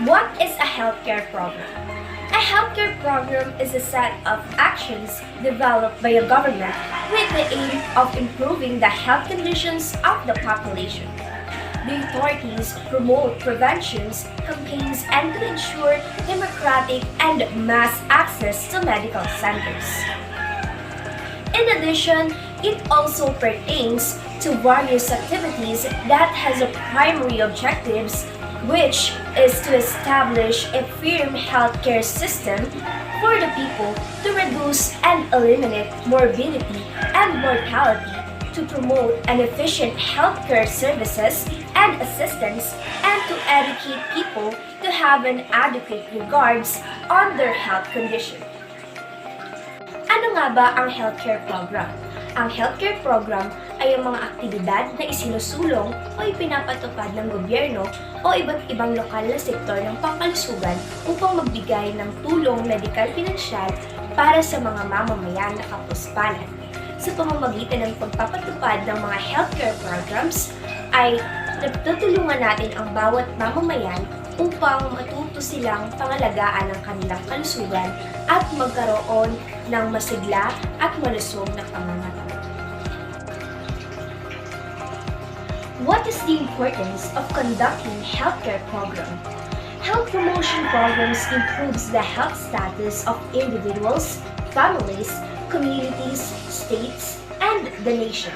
What is a healthcare program? A healthcare program is a set of actions developed by a government with the aim of improving the health conditions of the population. The authorities promote preventions, campaigns, and to ensure democratic and mass access to medical centers. In addition, it also pertains to various activities that has a primary objectives, which is to establish a firm healthcare system for the people to reduce and eliminate morbidity and mortality, to promote an efficient healthcare services and assistance, and to educate people to have an adequate regards on their health condition. Ano nga ba ang healthcare program? Ang healthcare program ay ang mga aktibidad na isinusulong o ipinapatupad ng gobyerno o iba't ibang lokal na sektor ng pangkalusugan upang magbigay ng tulong medikal-pinansyal para sa mga mamamayan na kapuspalan. Sa pamamagitan ng pagpapatupad ng mga healthcare programs ay natutulungan natin ang bawat mamamayan upang matuto silang pangalagaan ng kanilang kalusugan at magkaroon ng masigla at malusog na pamamahay. What is the importance of conducting healthcare program? Health promotion programs improves the health status of individuals, families, communities, states, and the nation.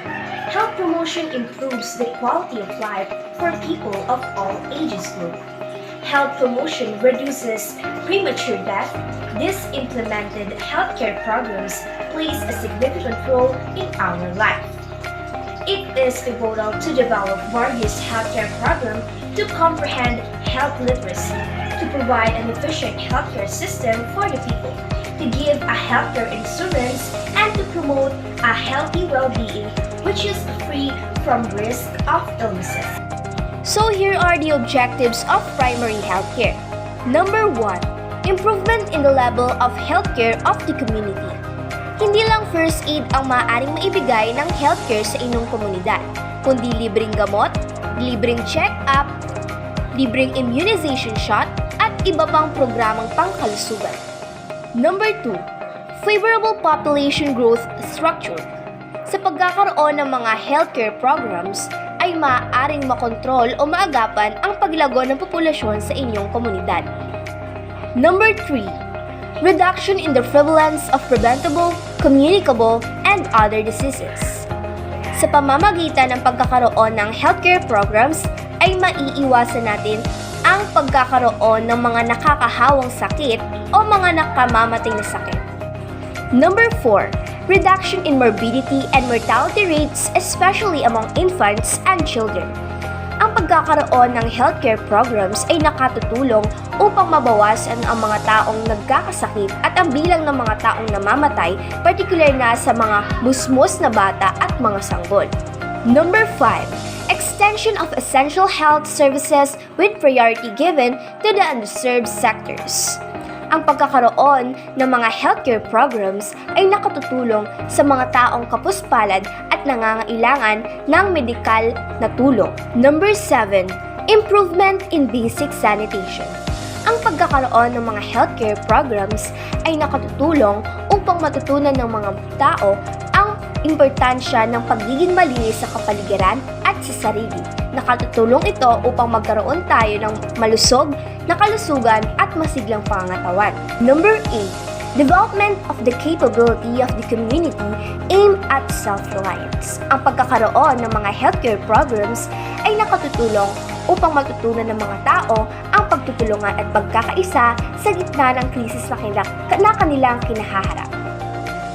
Health promotion improves the quality of life for people of all ages group. Health promotion reduces premature death. These implemented healthcare programs plays a significant role in our life. It is pivotal to develop various healthcare programs to comprehend health literacy, to provide an efficient healthcare system for the people, to give a healthcare insurance, and to promote a healthy well-being which is free from risk of illnesses. So here are the objectives of primary healthcare. Number 1. Improvement in the level of healthcare of the community. Hindi lang first aid ang maaaring maibigay ng healthcare sa inyong komunidad, kundi libreng gamot, libreng check-up, libreng immunization shot, at iba pang programang pangkalusugan. Number 2. Favorable population growth structure. Sa pagkakaroon ng mga healthcare programs, ay maaaring makontrol o maagapan ang paglago ng populasyon sa inyong komunidad. Number 3. Reduction in the prevalence of preventable, communicable, and other diseases. Sa pamamagitan ng pagkakaroon ng healthcare programs, ay maiiwasan natin ang pagkakaroon ng mga nakakahawang sakit o mga nakamamatay na sakit. Number 4. Reduction in morbidity and mortality rates, especially among infants and children. Ang pagkakaroon ng healthcare programs ay nakatutulong upang mabawasan ang mga taong nagkakasakit at ang bilang ng mga taong namamatay, particular na sa mga musmos na bata at mga sanggol. Number 5. Extension of essential health services with priority given to the underserved sectors. Ang pagkakaroon ng mga healthcare programs ay nakatutulong sa mga taong kapuspalad at nangangailangan ng medikal na tulong. Number 7. Improvement in basic sanitation. Ang pagkakaroon ng mga healthcare programs ay nakatutulong upang matutunan ng mga tao ang importansya ng pagiging malinis sa kapaligiran at sa sarili. Nakatutulong ito upang magkaroon tayo ng malusog na kalusugan at masiglang pangangatawan. Number 8. Development of the capability of the community aimed at self-reliance. Ang pagkakaroon ng mga healthcare programs ay nakatutulong upang matutunan ng mga tao ang pagtutulungan at pagkakaisa sa gitna ng krisis na kanilang kinahaharap.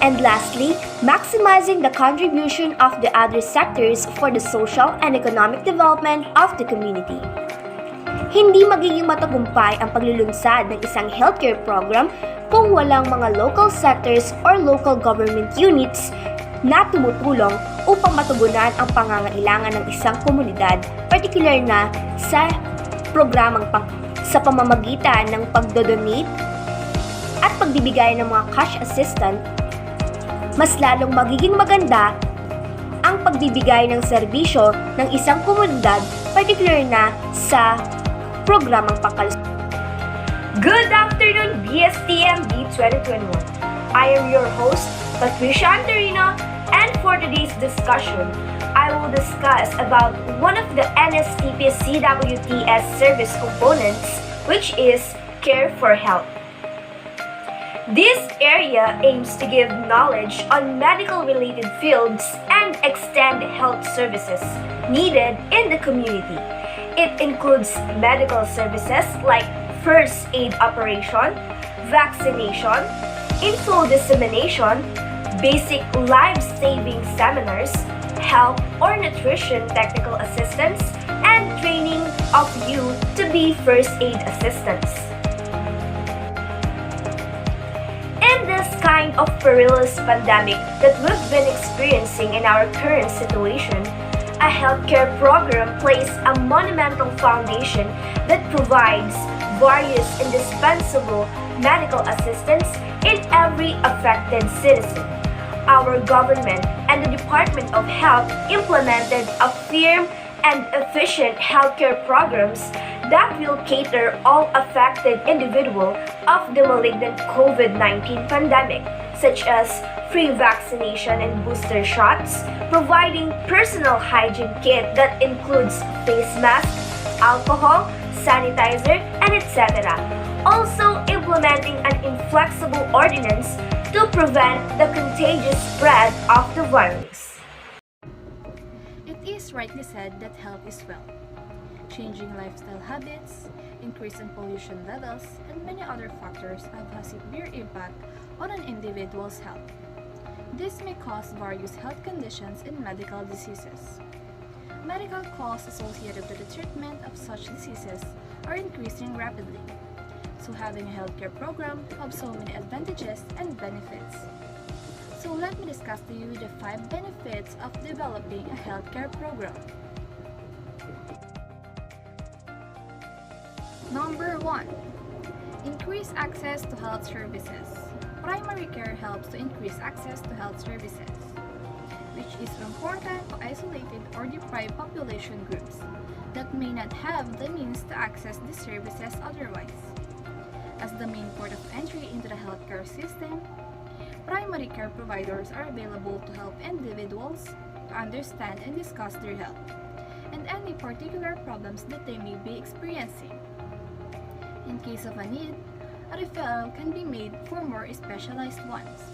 And lastly, maximizing the contribution of the other sectors for the social and economic development of the community. Hindi magiging matagumpay ang paglulunsad ng isang healthcare program kung walang mga local sectors or local government units na tumutulong upang matugunan ang pangangailangan ng isang komunidad, particular na sa programang sa pamamagitan ng pagdodonate at pagbibigay ng mga cash assistance. Mas lalong magiging maganda ang pagbibigay ng serbisyo ng isang komunidad, particular na sa programang pangkalusugan. Good afternoon, BSTMB 2021. I am your host, Patricia Antorino, and for today's discussion, I will discuss about one of the NSTP-CWTS service components, which is Care for Health. This area aims to give knowledge on medical-related fields and extend health services needed in the community. It includes medical services like first aid operation, vaccination, info dissemination, basic life-saving seminars, health or nutrition technical assistance, and training of you to be first aid assistants. In this kind of perilous pandemic that we've been experiencing in our current situation, a healthcare program plays a monumental foundation that provides various indispensable medical assistance in every affected citizen. Our government and the Department of Health implemented a firm and efficient healthcare programs that will cater all affected individuals of the malignant COVID-19 pandemic, such as free vaccination and booster shots, providing personal hygiene kit that includes face mask, alcohol, sanitizer, and etc. Also implementing an inflexible ordinance to prevent the contagious spread of the virus. It is rightly said that health is wealth. Changing lifestyle habits, increase in pollution levels, and many other factors have a severe impact on an individual's health. This may cause various health conditions and medical diseases. Medical costs associated with the treatment of such diseases are increasing rapidly. So having a healthcare program has so many advantages and benefits. So let me discuss to you the 5 benefits of developing a healthcare program. Number 1. Increase access to health services. Primary care helps to increase access to health services, which is important to isolated or deprived population groups that may not have the means to access these services otherwise. As the main port of entry into the healthcare system, primary care providers are available to help individuals to understand and discuss their health and any particular problems that they may be experiencing. In case of a need, a referral can be made for more specialized ones.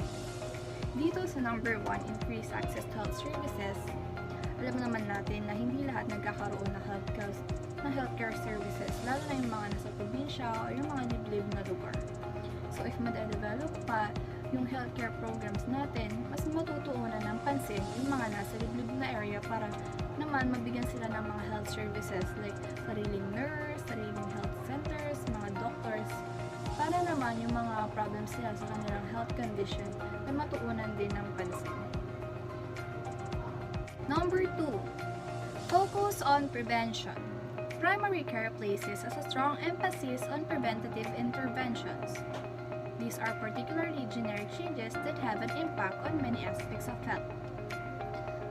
Dito sa number 1, increase access to health services, alam naman natin na hindi lahat nagkakaroon ng healthcare services, lalo na yung mga nasa probinsya o yung mga liblib na lugar. So if madadevelop pa yung healthcare programs natin, mas matutuunan ng pansin yung mga nasa liblib na area para naman mabigyan sila ng mga health services like sariling nurse, sariling health centers, mga doctors, para naman yung mga problems nila sa kanilang health condition ay matuunan din ng pansin. Number 2. Focus on prevention. Primary care places a strong emphasis on preventative interventions. These are particularly generic changes that have an impact on many aspects of health,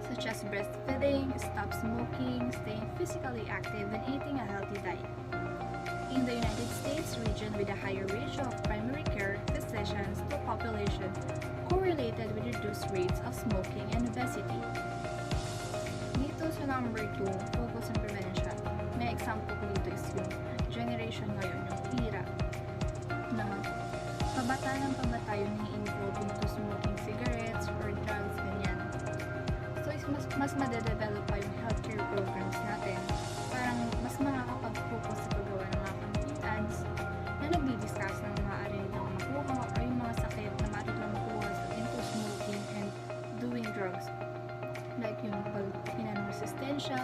such as breastfeeding, stop smoking, staying physically active, and eating a healthy diet. In the United States region with a higher ratio of primary care physicians to population correlated with reduced rates of smoking and obesity. Dito sa number 2, focus on prevention. May example ko dito is yung generation ngayon, yung era na pabata ng pabata yung nai-involve into smoking cigarettes or drugs, ganyan. So mas madedevelop pa yung healthcare programs natin. Parang mas makakapag-focus sa paggawa ng mga campaigns na nagdi-discuss ng maaari nilang makuha o yung mga sakit na maaari nilang makuha into smoking and doing drugs. Like yung paghina ng resistensya,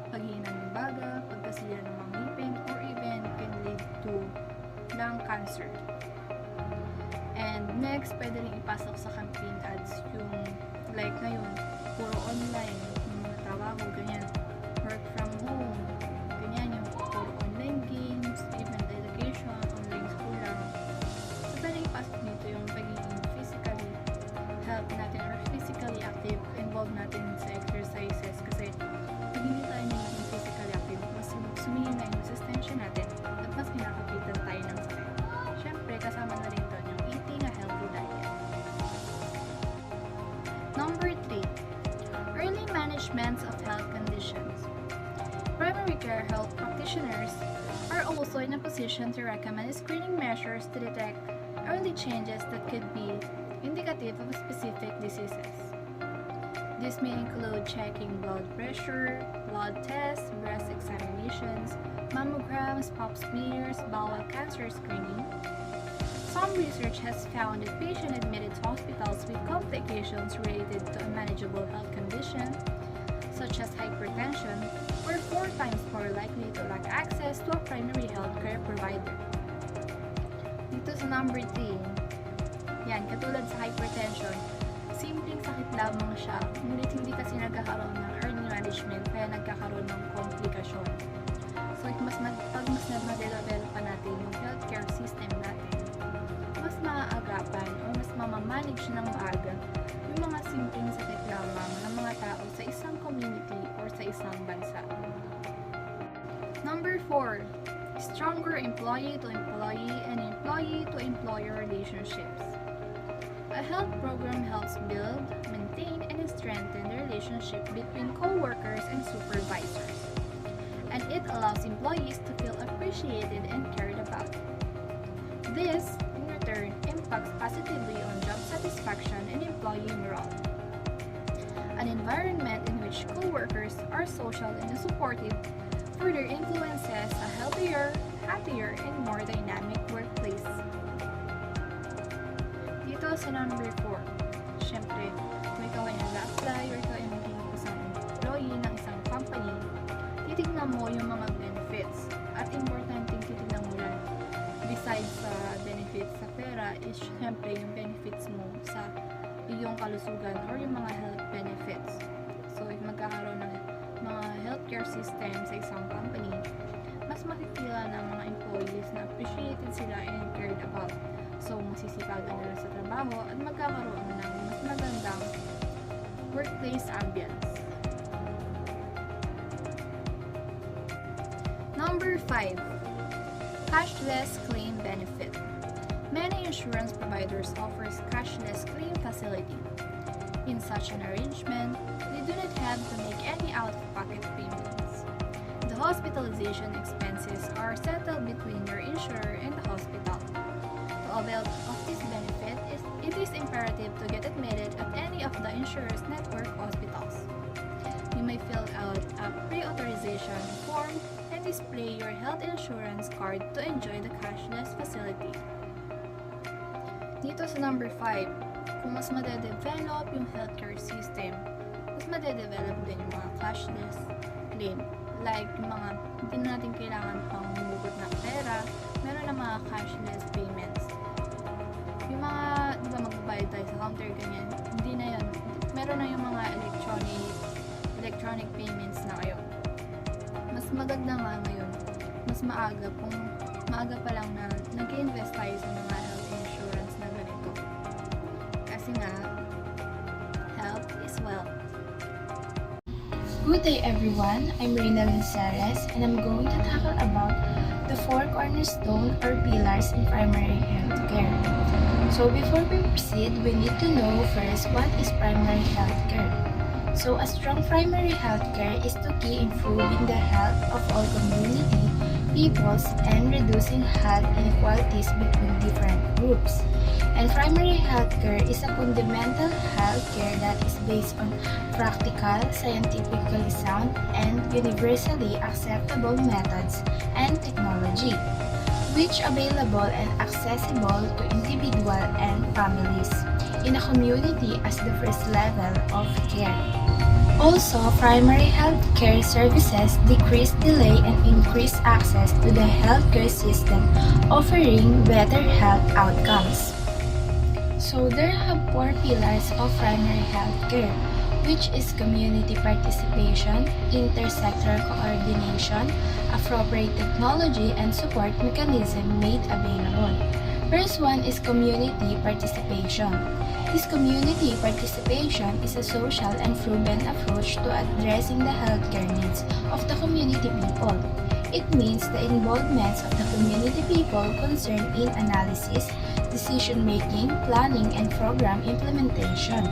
paghina ng baga, pagkasira ng mga ngipin, or even can lead to lung cancer. And next, pwede rin ipasok sa campaign ads yung like ngayon, puro online, yung mga trabaho, ganyan, work from home, ganyan, yung puro online games, even education, online school lang. So, pwede ipasok dito yung pagiging physically health natin or physically active, involved natin sa exercises kasi pag hindi tayo naging physically active, mas sumihina yung resistensya natin at mas kinakapitan tayo ng sakit. management of health conditions. Primary care health practitioners are also in a position to recommend screening measures to detect early changes that could be indicative of specific diseases. This may include checking blood pressure, blood tests, breast examinations, mammograms, pap smears, bowel cancer screening. Some research has found that patients admitted to hospitals with complications related to unmanageable health condition, such as hypertension, were 4 times more likely to lack access to a primary health care provider. Dito sa number 3, yan, katulad sa hypertension, simpleng sakit lamang siya, ngunit hindi kasi nagkakaroon ng early management kaya nagkakaroon ng komplikasyon. So, pag mas na-develop pa natin yung healthcare system natin, mas maaagapan o mas mamamanage ng maaga yung mga simpleng sakit lamang ng mga tao sa isang community or sa isang bansa. Number 4, stronger employee-to-employee and employee-to-employer relationships. A health program helps build, maintain, and strengthen the relationship between co-workers and supervisors. And it allows employees to feel appreciated and cared about. This, in return, impacts positively on job satisfaction and employee morale. An environment in which co-workers are social and supportive further influences a healthier, happier, and more dynamic workplace. Dito sa number 4, syempre, kung ikaw ay nag-apply or ikaw ay maging isang employee ng isang company, titignan mo yung mga benefits. At importanteng titignan mo lang, besides sa benefits sa pera, is syempre yung benefits mo sa iyong kalusugan or yung mga health benefits. So, if magkakaroon ng mga healthcare system sa isang company, mas makikita ng mga employees na appreciated sila and cared about. So, masisipagan nila sa trabaho at magkakaroon ng mas magandang workplace ambience. Number 5, cashless claim benefit. Many insurance providers offers cashless claim facility. In such an arrangement, you do not have to make any out-of-pocket payments. The hospitalization expenses are settled between your insurer and the hospital. To avail of this benefit, it is imperative to get admitted at any of the insurer's network hospitals. You may fill out a pre-authorization form and display your health insurance card to enjoy the cashless facility. Dito sa number 5, kung mas madedevelop yung healthcare system, mas madedevelop din yung mga cashless claim. Like, yung mga hindi na natin kailangan pang humugot ng pera, meron na mga cashless payments. Yung mga, di ba magbabayad tayo sa counter, ganyan, hindi na yun. Meron na yung mga electronic payments na ngayon. Mas maganda nga ngayon, mas maaga kung maaga pa lang na nag-invest tayo sa mga health insurance na ganito. Kasi nga, health is wealth. Good day everyone, I'm Reina Linceres and I'm going to tackle about the 4 cornerstones or pillars in primary health care. So before we proceed, we need to know first what is primary health care. So a strong primary health care is to key improving the health of all community, peoples, and reducing health inequalities between different groups. And primary health care is a fundamental health care that is based on practical, scientifically sound, and universally acceptable methods and technology, which available and accessible to individual and families in a community as the first level of care. Also, primary health care services decrease delay and increase access to the healthcare system, offering better health outcomes. So there have 4 pillars of primary health care, which is community participation, intersectoral coordination, appropriate technology, and support mechanism made available. First one is community participation. This community participation is a social and proven approach to addressing the healthcare needs of the community people. it means the involvement of the community people concerned in analysis, decision-making, planning, and program implementation,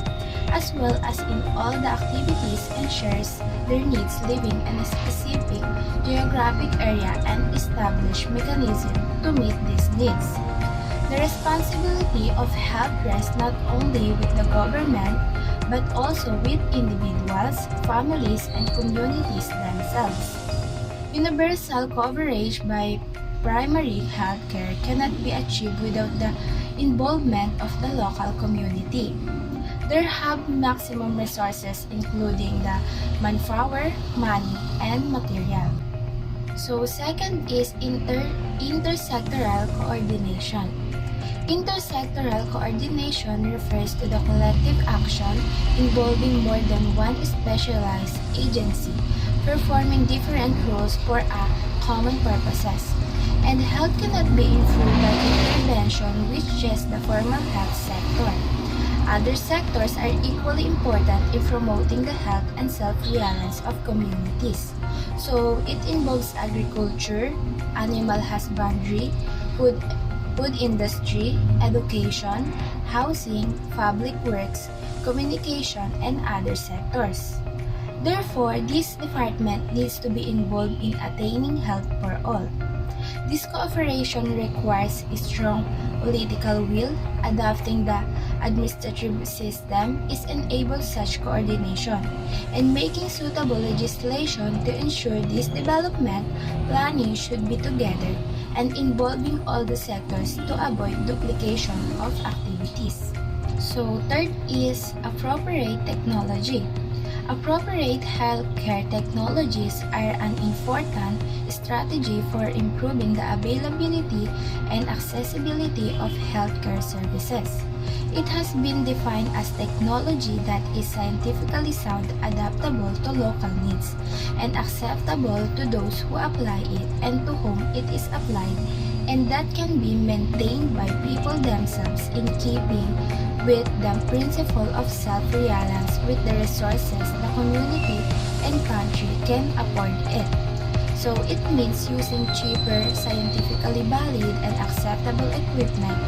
as well as in all the activities ensures their needs living in a specific geographic area and establish mechanism to meet these needs. The responsibility of health rests not only with the government but also with individuals, families, and communities themselves. Universal coverage by primary healthcare cannot be achieved without the involvement of the local community. There have maximum resources including the manpower, money, and material. So second is intersectoral coordination. Intersectoral coordination refers to the collective action involving more than one specialized agency performing different roles for a common purposes. And health cannot be improved by intervention with just the formal health sector. Other sectors are equally important in promoting the health and self-reliance of communities. So it involves agriculture, animal husbandry, food industry, education, housing, public works, communication, and other sectors. Therefore, this department needs to be involved in attaining health for all. This cooperation requires a strong political will. Adopting the administrative system is enable such coordination, and making suitable legislation to ensure this development planning should be together and involving all the sectors to avoid duplication of activities. So third is appropriate technology. Appropriate healthcare technologies are an important strategy for improving the availability and accessibility of healthcare services. It has been defined as technology that is scientifically sound, adaptable to local needs, and acceptable to those who apply it and to whom it is applied, and that can be maintained by people themselves in keeping with the principle of self-reliance with the resources the community and country can afford it. So it means using cheaper, scientifically valid, and acceptable equipment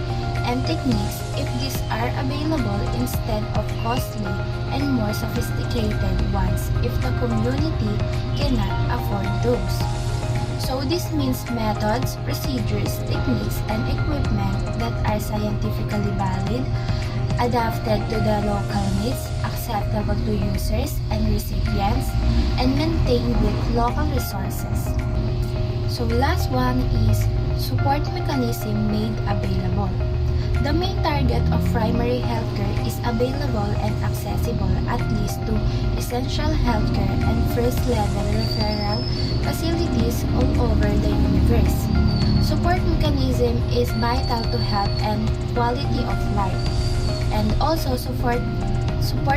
and techniques if these are available instead of costly and more sophisticated ones if the community cannot afford those. So this means methods, procedures, techniques, and equipment that are scientifically valid, adapted to the local needs, acceptable to users and recipients, and maintained with local resources. So last one is support mechanism made available. The main target of primary healthcare is available and accessible at least to essential healthcare and first-level referral facilities all over the universe. Support mechanism is vital to health and quality of life. And also support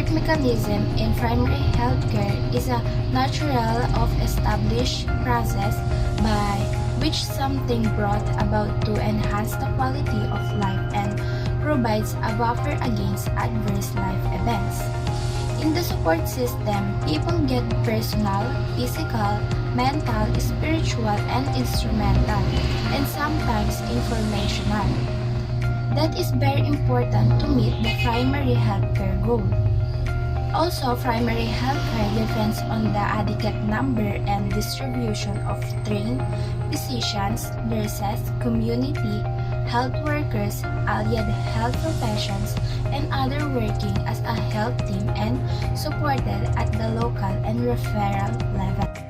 mechanism in primary healthcare is a natural of established process by which something brought about to enhance the quality of life and provides a buffer against adverse life events. In the support system, people get personal, physical, mental, spiritual, and instrumental, and sometimes informational. That is very important to meet the primary healthcare goal. Also, primary healthcare depends on the adequate number and distribution of trained physicians, nurses, community health workers, allied health professions, and other working as a health team and supported at the local and referral level.